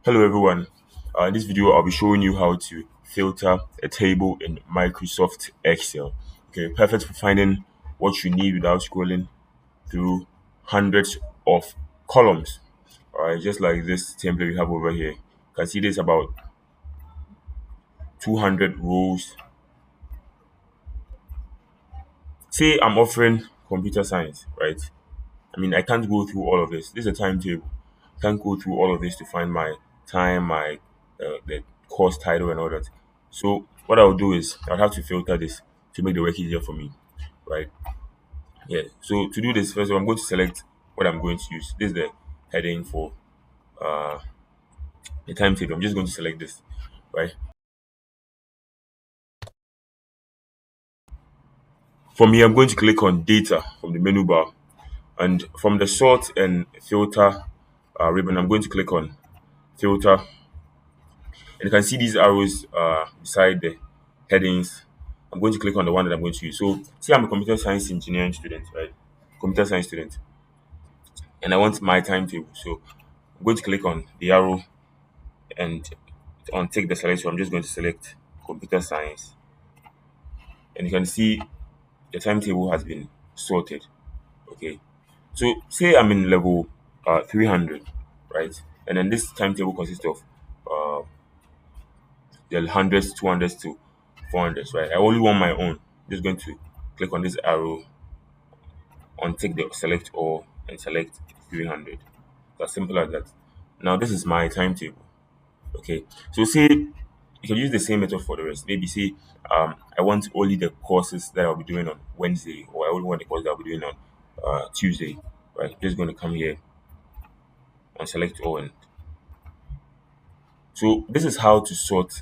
Hello everyone. In this video, I'll be showing you how to filter a table in Microsoft Excel. Okay, perfect for finding what you need without scrolling through hundreds of columns. All right, just like this template we have over here. You can see there's about 200 rows. Say I'm offering computer science, right? I mean, I can't go through all of this. This is a timetable. I can't go through all of this to find my time, my the course title, and all that. So what I'll do is I'll have to filter this to make the work easier for me, right? Yeah. So to do this, first of all, I'm going to select what I'm going to use. This is the heading for uh, the timetable. I'm just going to select this, right? From here, I'm going to click on data from the menu bar, and from the sort and filter ribbon, I'm going to click on filter. And you can see these arrows beside the headings. I'm going to click on the one that I'm going to use. So, say I'm a computer science engineering student, right? Computer science student, and I want my timetable. So, I'm going to click on the arrow and on take the selection. I'm just going to select computer science, and you can see the timetable has been sorted. Okay, so say I'm in level 300, right? And then this timetable consists of uh, the hundreds, 200s to 400s, right? I only want my own. Just going to click on this arrow, untick the select all, and select 300. It's as simple as that. Now, this is my timetable. Okay, so say you can use the same method for the rest. Maybe say I want only the courses that I'll be doing on Wednesday, or I only want the course that I'll be doing on Tuesday, right? Just going to come here and select all. And so this is how to sort,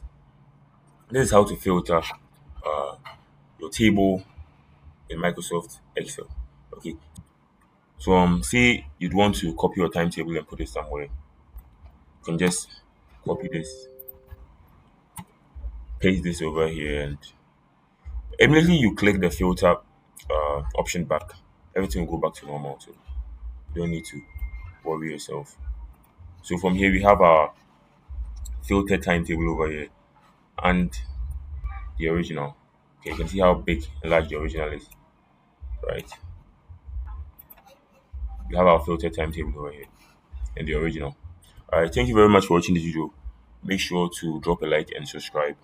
this is how to filter uh, your table in Microsoft Excel. Okay, so say you'd want to copy your timetable and put it somewhere. You can just copy this, paste this over here, and immediately you click the filter option back. Everything will go back to normal. So you don't need to worry yourself. So from here we have our filter timetable over here and the original. Okay, you can see how big and large the original is, right? We have our filter timetable over here and the original. All right, thank you very much for watching this video. Make sure to drop a like and subscribe.